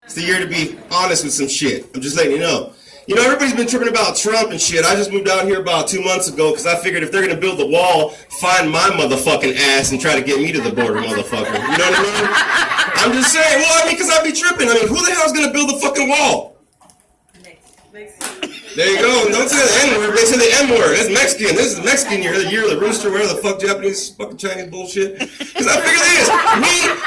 It's the year to be honest with some shit. I'm just letting you know. You know, everybody's been tripping about Trump and shit. I just moved out here about 2 months ago because I figured if they're going to build the wall, find my motherfucking ass and try to get me to the border, motherfucker. You know what I mean? I'm just saying, well, I mean, because I'd be tripping. I mean, who the hell's going to build the fucking wall? There you go. Don't say the N-word. They say the M-word. That's Mexican. This is Mexican year. The year of the rooster, whatever the fuck Japanese, fucking Chinese bullshit. Because I figure this.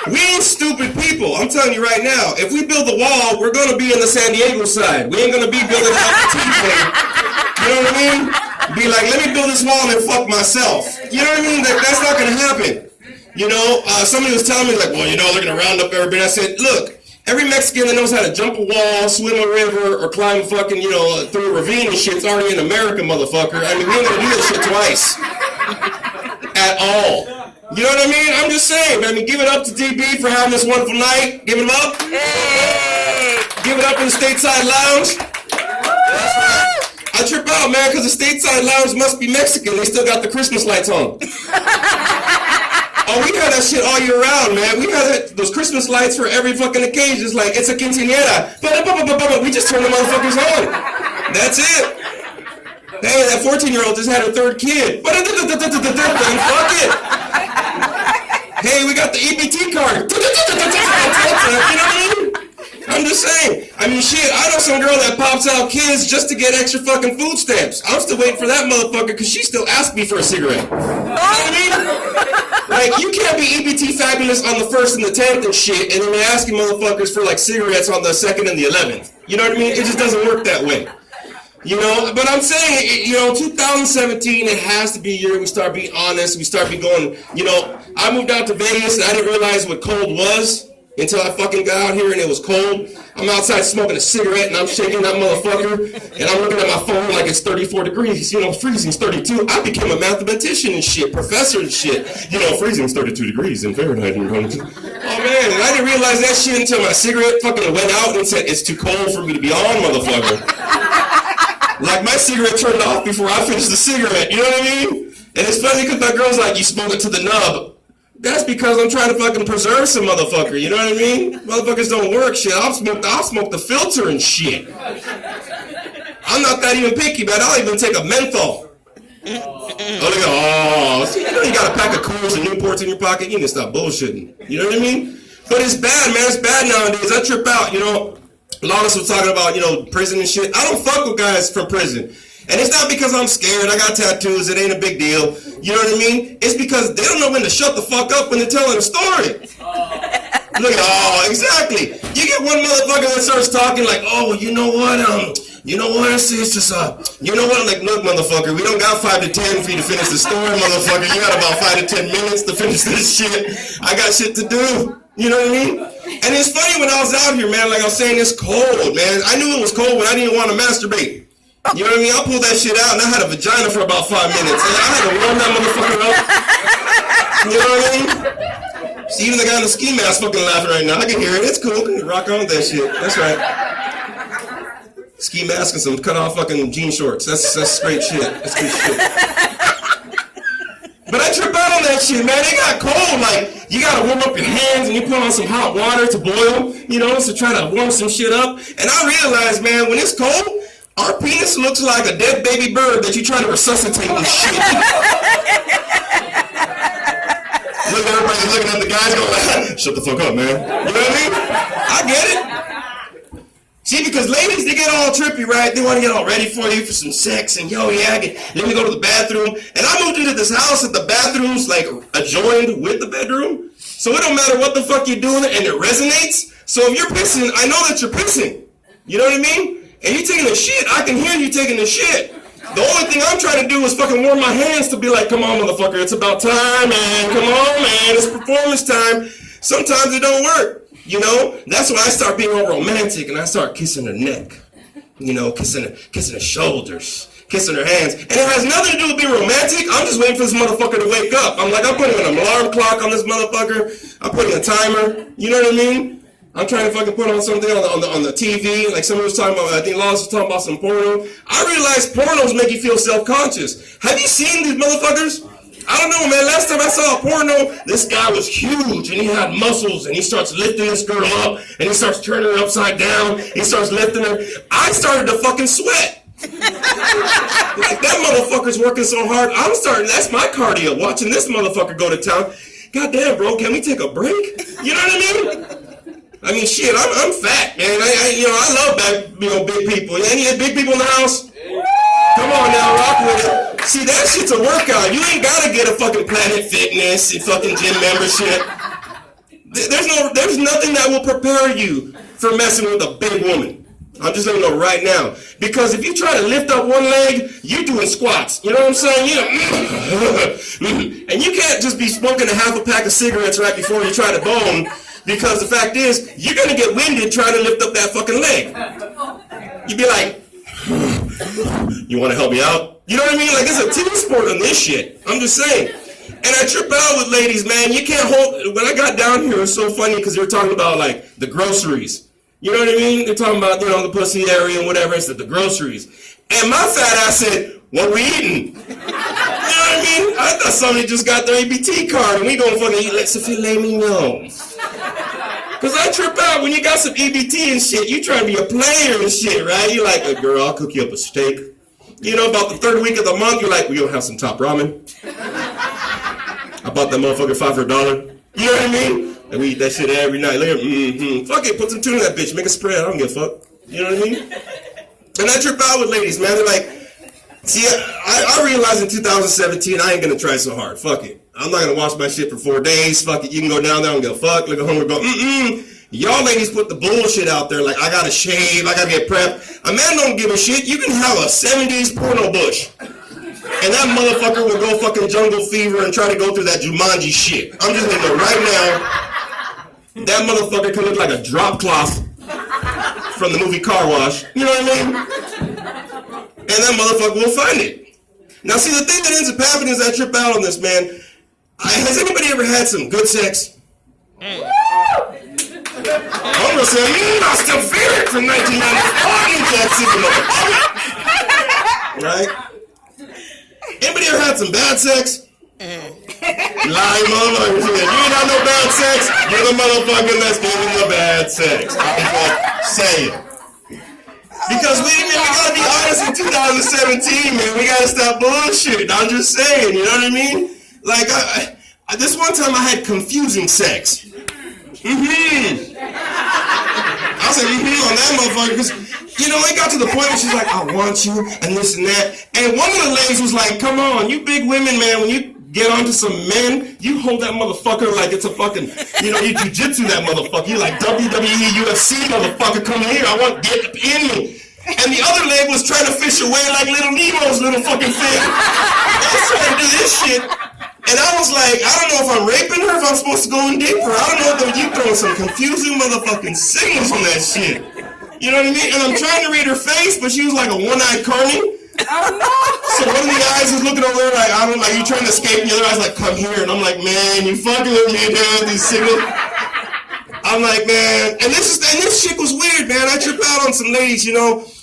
We ain't stupid people. I'm telling you right now. If we build the wall, we're going to be in the San Diego side. We ain't going to be building out the T-plane. You know what I mean? Be like, let me build this wall and fuck myself. You know what I mean? That's not going to happen. You know, somebody was telling me, like, well, you know, they're going to round up everybody. I said, look. Every Mexican that knows how to jump a wall, swim a river, or climb fucking, you know, through a ravine and shit's already in America, motherfucker. I mean, we ain't gonna do this shit twice. At all. You know what I mean? I'm just saying, man. I mean, give it up to DB for having this wonderful night. Give it up. Hey. Give it up in the Stateside Lounge. That's right. I trip out, man, because the Stateside Lounge must be Mexican. They still got the Christmas lights on. Oh, we had that shit all year round, man. We had those Christmas lights for every fucking occasion. It's like, it's a quinceañera. We just turn the motherfuckers on. That's it. Hey, that 14-year-old just had her third kid. Fuck it. Hey, we got the EBT card. You know what I mean? I'm just saying. I mean, shit, I know some girl that pops out kids just to get extra fucking food stamps. I'm still waiting for that motherfucker because she still asked me for a cigarette. You know what I mean? Like, you can't be EBT fabulous on the 1st and the 10th and shit, and then they're asking motherfuckers for, like, cigarettes on the 2nd and the 11th. You know what I mean? It just doesn't work that way. You know? But I'm saying, you know, 2017, it has to be a year we start being honest, we start being going, you know, I moved out to Vegas, and I didn't realize what cold was until I fucking got out here and it was cold. I'm outside smoking a cigarette and I'm shaking that motherfucker and I'm looking at my phone like it's 34 degrees. You know, freezing's 32. I became a mathematician and shit, professor and shit. You know, freezing's 32 degrees in Fahrenheit. Oh man, and I didn't realize that shit until my cigarette fucking went out and said, it's too cold for me to be on, motherfucker. Like my cigarette turned off before I finished the cigarette, you know what I mean? And it's funny because my girl's like, you smoke it to the nub. That's because I'm trying to fucking preserve some motherfucker, you know what I mean? Motherfuckers don't work, shit. I'll smoke the filter and shit. I'm not that even picky, man. I'll even take a menthol. See, you know you got a pack of Cools and Newports in your pocket. You need to stop bullshitting. You know what I mean? But it's bad, man. It's bad nowadays. I trip out, you know. A lot of us were talking about, you know, prison and shit. I don't fuck with guys from prison. And it's not because I'm scared. I got tattoos. It ain't a big deal. You know what I mean? It's because they don't know when to shut the fuck up when they're telling a story. Look at, exactly. You get one motherfucker that starts talking like, oh, you know what? It's just, you know what? I'm like, look, motherfucker, we don't got 5 to 10 for you to finish the story, motherfucker. You got about 5 to 10 minutes to finish this shit. I got shit to do. You know what I mean? And it's funny when I was out here, man, like I was saying, it's cold, man. I knew it was cold when I didn't want to masturbate. You know what I mean? I pulled that shit out and I had a vagina for about 5 minutes. And I had to warm that motherfucker up. You know what I mean? See, even the guy in the ski mask fucking laughing right now. I can hear it. It's cool. Rock on with that shit. That's right. Ski mask and some cut off fucking jean shorts. That's straight shit. That's good shit. But I trip out on that shit, man. It got cold. Like, you gotta warm up your hands and you put on some hot water to boil, you know, to try to warm some shit up. And I realized, man, when it's cold, our penis looks like a dead baby bird that you try to resuscitate and shit. Look, everybody's looking at the guys going, shut the fuck up, man. You know what I mean? I get it. See, because ladies, they get all trippy, right? They want to get all ready for you for some sex and, yo, yeah, let me go to the bathroom. And I moved into this house that the bathroom's like adjoined with the bedroom. So it don't matter what the fuck you're doing and it resonates. So if you're pissing, I know that you're pissing. You know what I mean? And you taking a shit, I can hear you taking a shit. The only thing I'm trying to do is fucking warm my hands to be like, come on, motherfucker, it's about time, man. Come on, man, it's performance time. Sometimes it don't work, you know? That's when I start being all romantic and I start kissing her neck. You know, kissing her shoulders, kissing her hands. And it has nothing to do with being romantic. I'm just waiting for this motherfucker to wake up. I'm like, I'm putting an alarm clock on this motherfucker. I'm putting a timer. You know what I mean? I'm trying to fucking put on something on the TV, like somebody was talking about, I think Lawrence was talking about some porno. I realized pornos make you feel self-conscious. Have you seen these motherfuckers? I don't know, man. Last time I saw a porno, this guy was huge and he had muscles and he starts lifting this girl up and he starts turning her upside down. He starts lifting her. I started to fucking sweat. Like, that motherfucker's working so hard. That's my cardio, watching this motherfucker go to town. Goddamn, bro, can we take a break? You know what I mean? I mean, shit, I'm fat, man. I love big people. Any big people in the house? Come on now, rock with it. See, that shit's a workout. You ain't gotta get a fucking Planet Fitness and fucking gym membership. There's nothing that will prepare you for messing with a big woman. I'm just letting you know right now. Because if you try to lift up one leg, you're doing squats. You know what I'm saying? And you can't just be smoking a half a pack of cigarettes right before you try to bone. Because the fact is, you're gonna get winded trying to lift up that fucking leg. You'd be like, you wanna help me out? You know what I mean? Like, it's a team sport on this shit. I'm just saying. And I trip out with ladies, man. You can't hold, when I got down here, it was so funny because they were talking about, like, the groceries. You know what I mean? They're talking about, the pussy area and whatever. It's the groceries. And my fat ass said, what we eating? You know what I mean? I thought somebody just got their ABT card and we gonna fucking eat like some filet mignon. Cause I trip out when you got some EBT and shit. You trying to be a player and shit, right? You're like, girl, I'll cook you up a steak. About the third week of the month, you're like, we gonna have some top ramen. I bought that motherfucker $5 for $1. You know what I mean? And we eat that shit every night. Like, Fuck it, put some tuna in that bitch. Make a spread. I don't give a fuck. You know what I mean? And I trip out with ladies, man. They're like, see, I realized in 2017, I ain't gonna try so hard. Fuck it. I'm not gonna wash my shit for 4 days. Fuck it. You can go down there and go, fuck. Look at home and go, Y'all ladies put the bullshit out there like, I gotta shave, I gotta get prepped. A man don't give a shit. You can have a 70s porno bush. And that motherfucker will go fucking jungle fever and try to go through that Jumanji shit. I'm just gonna go right now. That motherfucker can look like a drop cloth from the movie Car Wash. You know what I mean? And that motherfucker will find it. Now, see, the thing that ends up happening is I trip out on this, man. Has anybody ever had some good sex? I'm gonna say, I still feel it from 1994. Right? Anybody ever had some bad sex? Lying motherfuckers. You ain't had no bad sex. You're the motherfucker that's giving the bad sex. I'm just saying. Because we gotta be honest in 2017, man. We gotta stop bullshit. I'm just saying, you know what I mean? Like, this one time I had confusing sex. I said, on that motherfucker, because, it got to the point where she's like, I want you, and this and that. And one of the ladies was like, come on, you big women, man, when you get onto some men, you hold that motherfucker like it's a fucking, you jiu-jitsu that motherfucker. You like WWE, UFC motherfucker, come here, I want get in me. And the other leg was trying to fish away like little Nemo's little fucking thing. I was trying to do this shit. And I was like, I don't know if I'm raping her, if I'm supposed to go and date her. I don't know if you throwing some confusing motherfucking signals on that shit. You know what I mean? And I'm trying to read her face, but she was like a one-eyed carny. So one of the eyes is looking over there like, I don't know, like you trying to escape, and the other eye's like, come here. And I'm like, man, you fucking with me, dude, these signals. I'm like, man, and this shit was weird, man. I trip out on some ladies,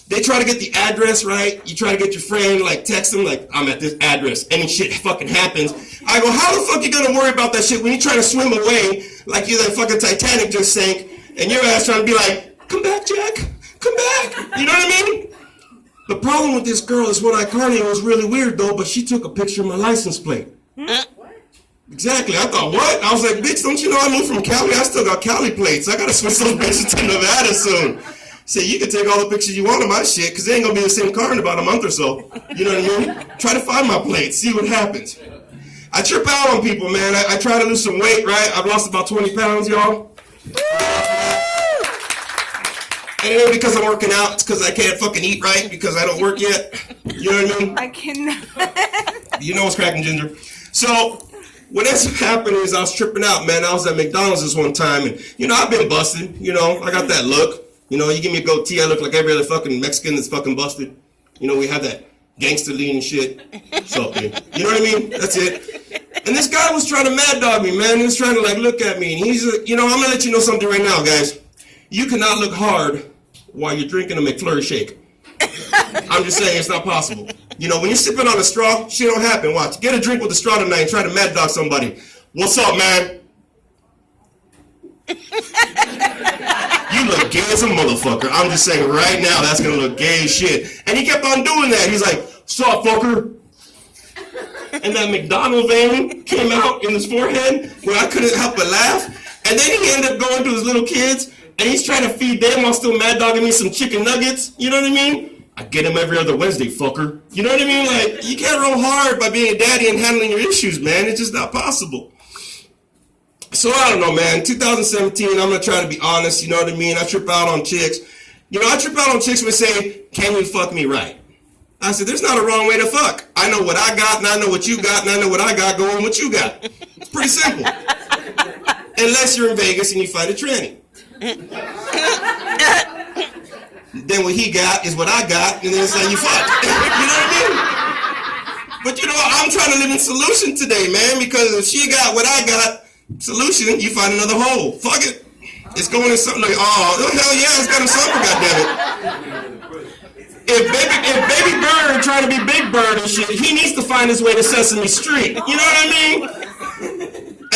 they try to get the address right. You try to get your friend, like, text them, like, I'm at this address. Any shit fucking happens. I go, how the fuck you gonna worry about that shit when you try to swim away like you're that fucking Titanic just sank, and your ass trying to be like, come back, Jack. Come back. You know what I mean? The problem with this girl is when I caught her, it was really weird, though, but she took a picture of my license plate. Exactly. I thought, what? I was like, bitch, don't you know I moved from Cali? I still got Cali plates. I gotta switch those bitches to Nevada soon. Say, you can take all the pictures you want of my shit, because they ain't gonna be the same car in about a month or so. You know what I mean? Try to find my plates, see what happens. I trip out on people, man. I try to lose some weight, right? I've lost about 20 pounds, y'all. And it ain't because I'm working out, it's because I can't fucking eat right, because I don't work yet. You know what I mean? I cannot. You know what's cracking, Ginger? So, what ends up happening is I was tripping out, man. I was at McDonald's this one time, and, I've been busted. I got that look. You give me a goatee, I look like every other fucking Mexican that's fucking busted. We have that gangster lean and shit. So, you know what I mean? That's it. And this guy was trying to mad dog me, man. He was trying to, look at me. And he's, I'm going to let you know something right now, guys. You cannot look hard while you're drinking a McFlurry shake. I'm just saying it's not possible. You know, when you're sipping on a straw, shit don't happen. Watch. Get a drink with a straw tonight and try to mad dog somebody. What's up, man? You look gay as a motherfucker. I'm just saying right now, that's gonna look gay as shit. And he kept on doing that. He's like, sup, fucker? And that McDonald vein came out in his forehead where I couldn't help but laugh. And then he ended up going to his little kids and he's trying to feed them while still mad dogging me some chicken nuggets. You know what I mean? I get him every other Wednesday, fucker. You know what I mean? Like, you can't roll hard by being a daddy and handling your issues, man. It's just not possible. So I don't know, man. 2017, I'm going to try to be honest. You know what I mean? I trip out on chicks. You know, I trip out on chicks who say, can you fuck me right? I said, there's not a wrong way to fuck. I know what I got, and I know what you got, and I know what I got going what you got. It's pretty simple. Unless you're in Vegas and you fight a tranny. Then what he got is what I got, and then it's like you fuck. You know what I mean? But you know, I'm trying to live in solution today, man, because if she got what I got, solution, you find another hole. Fuck it. It's going in something like, oh, hell yeah, it's got a something, goddammit. If Baby Bird trying to be Big Bird and shit, he needs to find his way to Sesame Street. You know what I mean?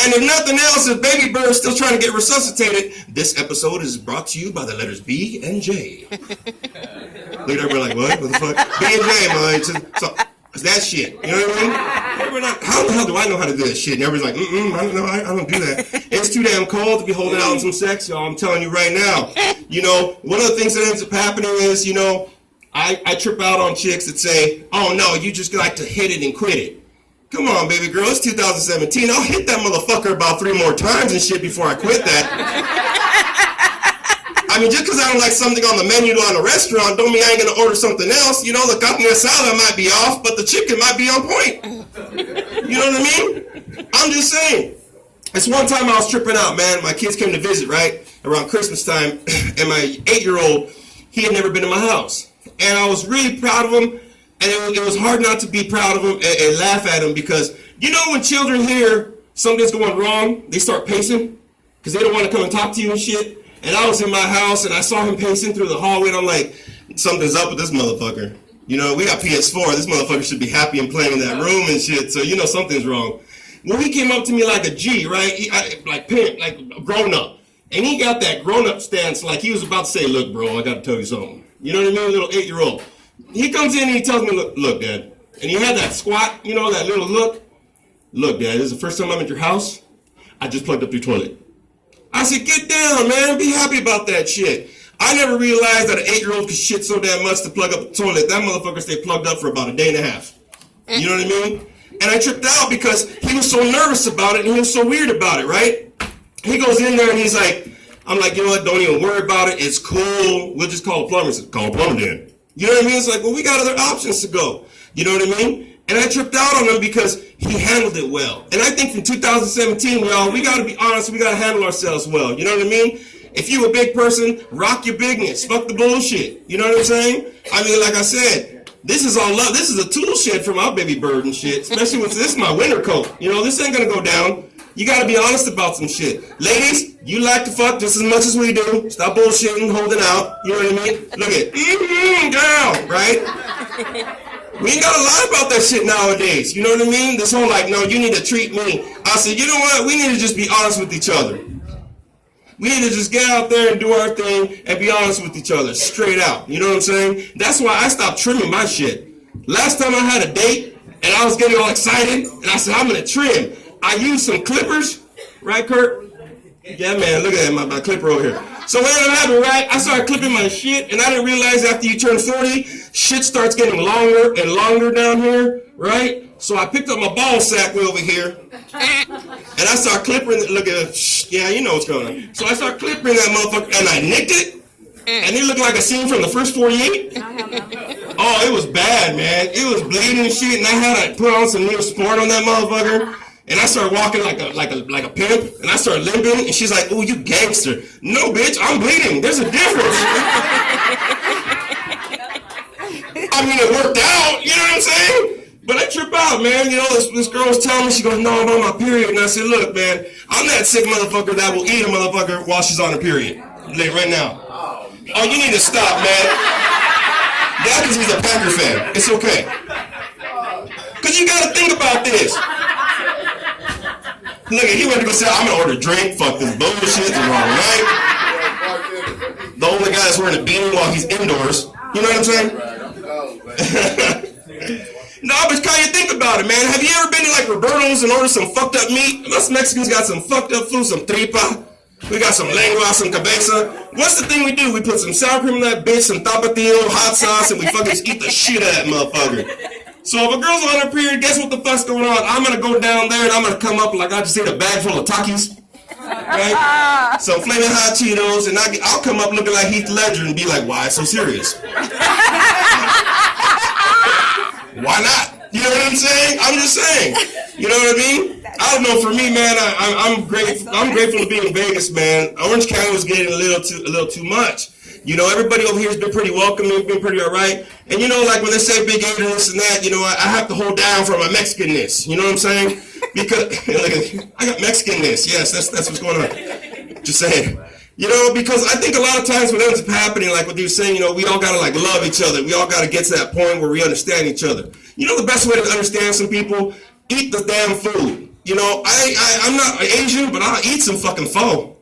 And if nothing else, if Baby Bird is still trying to get resuscitated, this episode is brought to you by the letters B and J. Look at everybody like, what? What the fuck? B and J, man. So, it's that shit. You know what I mean? How the hell do I know how to do that shit? And everybody's like, I don't know, I don't do that. It's too damn cold to be holding out on some sex, y'all. I'm telling you right now. You know, one of the things that ends up happening is, you know, I trip out on chicks that say, oh no, you just like to hit it and quit it. Come on, baby girl, it's 2017. I'll hit that motherfucker about 3 more times and shit before I quit that. I mean, just because I don't like something on the menu on a restaurant don't mean I ain't going to order something else. You know, the carne asada might be off, but the chicken might be on point. You know what I mean? I'm just saying. It's one time I was tripping out, man. My kids came to visit, right, around Christmas time, and my 8-year-old, he had never been in my house. And I was really proud of him, and it was hard not to be proud of him and laugh at him because, you know, when children hear something's going wrong, they start pacing because they don't want to come and talk to you and shit. And I was in my house, and I saw him pacing through the hallway, and I'm like, something's up with this motherfucker. You know, we got PS4. This motherfucker should be happy and playing in that room and shit, so you know something's wrong. Well, he came up to me like a G, right? Like a grown-up. And he got that grown-up stance like he was about to say, look, bro, I got to tell you something. You know what I mean? Little 8-year-old. He comes in and he tells me, look, Dad. And he had that squat, you know, that little look. Look, Dad, this is the first time I'm at your house. I just plugged up your toilet. I said, get down, man. Be happy about that shit. I never realized that an 8-year-old could shit so damn much to plug up the toilet. That motherfucker stayed plugged up for about a day and a half. You know what I mean? And I tripped out because he was so nervous about it and he was so weird about it, right? He goes in there and he's like, I'm like, you know what? Don't even worry about it. It's cool. We'll just call a plumber. He said, call a plumber then. You know what I mean? It's like, well, we got other options to go. You know what I mean? And I tripped out on him because he handled it well. And I think from 2017, y'all, we got to be honest. We got to handle ourselves well. You know what I mean? If you a big person, rock your bigness. Fuck the bullshit. You know what I'm saying? I mean, like I said, this is all love. This is a tool shed for my baby bird and shit. Especially with this is my winter coat. You know, this ain't going to go down. You got to be honest about some shit. Ladies, you like to fuck just as much as we do. Stop bullshitting, holding out. You know what I mean? Look at girl, right? We ain't got to lie about that shit nowadays. You know what I mean? This whole like, no, you need to treat me. I said, you know what? We need to just be honest with each other. We need to just get out there and do our thing and be honest with each other, straight out. You know what I'm saying? That's why I stopped trimming my shit. Last time I had a date and I was getting all excited and I said, I'm going to trim. I used some clippers, right, Kurt? Yeah, man, look at that, my clipper over here. So what ended up happening, right? I started clipping my shit, and I didn't realize after you turn 40, shit starts getting longer and longer down here, right? So I picked up my ball sack way over here, and I started clipping it. Look at it. Yeah, you know what's going on. So I started clipping that motherfucker, and I nicked it, and it looked like a scene from the first 48. Oh, it was bad, man. It was bleeding and shit, and I had to put on some Neosport on that motherfucker. And I started walking like a pimp, and I started limping, and she's like, "Oh, you gangster." No, bitch, I'm bleeding. There's a difference. I mean, it worked out, you know what I'm saying? But I trip out, man. You know, this girl was telling me, she goes, "No, I'm on my period." And I said, "Look, man, I'm that sick motherfucker that will eat a motherfucker while she's on her period. Like right now. Oh, you need to stop, man. That's because he's a Packer fan. It's okay. Because you got to think about this. Look, he went to go say, I'm going to order a drink. Fuck this bullshit. The wrong night. The only guy that's wearing a beanie while he's indoors. You know what I'm saying? No, but Kyle, you think about it, man. Have you ever been to like Roberto's and ordered some fucked up meat? Us Mexicans got some fucked up food, some tripa. We got some lengua, some cabeza. What's the thing we do? We put some sour cream in that bitch, some tapatio, hot sauce, and we fucking just eat the shit out of that motherfucker. So if a girl's on her period, guess what the fuck's going on? I'm gonna go down there and I'm gonna come up like I just ate a bag full of Takis. Right? Some flaming hot Cheetos, and I'll come up looking like Heath Ledger and be like, why so serious? Why not? You know what I'm saying? I'm just saying. You know what I mean? I don't know. For me, man, I'm grateful to be in Vegas, man. Orange County was getting a little too much. You know, everybody over here has been pretty welcoming, been pretty all right. And you know, like when they say Big Adrian this and that, you know, I have to hold down for my Mexicanness. You know what I'm saying? Because I got Mexicanness. Yes, that's what's going on. Just saying. You know, because I think a lot of times what ends up happening, like what you were saying, you know, we all got to like love each other. We all got to get to that point where we understand each other. You know, the best way to understand some people, eat the damn food. You know, I'm not Asian, but I'll eat some fucking pho.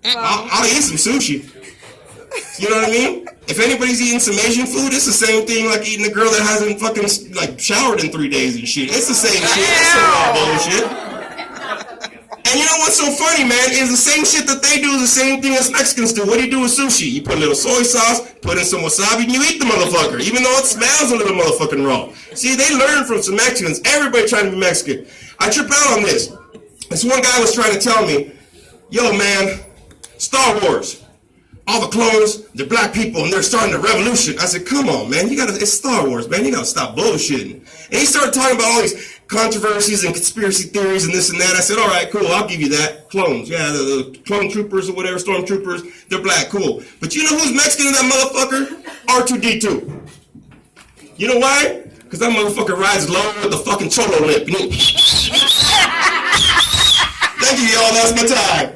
I'll eat some sushi. You know what I mean? If anybody's eating some Asian food, it's the same thing like eating a girl that hasn't fucking like showered in 3 days and shit. It's the same shit. It's some raw bullshit. And you know what's so funny, man, is the same shit that they do is the same thing as Mexicans do. What do you do with sushi? You put a little soy sauce, put in some wasabi, and you eat the motherfucker, even though it smells a little motherfucking raw. See, they learn from some Mexicans. Everybody trying to be Mexican. I trip out on this. This one guy was trying to tell me, yo, man, Star Wars. All the clones, they're black people, and they're starting a revolution. I said, come on, man, it's Star Wars, man. You gotta stop bullshitting. And he started talking about all these controversies and conspiracy theories and this and that. I said, all right, cool, I'll give you that. Clones, yeah, the clone troopers or whatever, stormtroopers, they're black, cool. But you know who's Mexican in that motherfucker? R2-D2. You know why? Because that motherfucker rides low with the fucking cholo lip. Thank you, y'all. That's my time.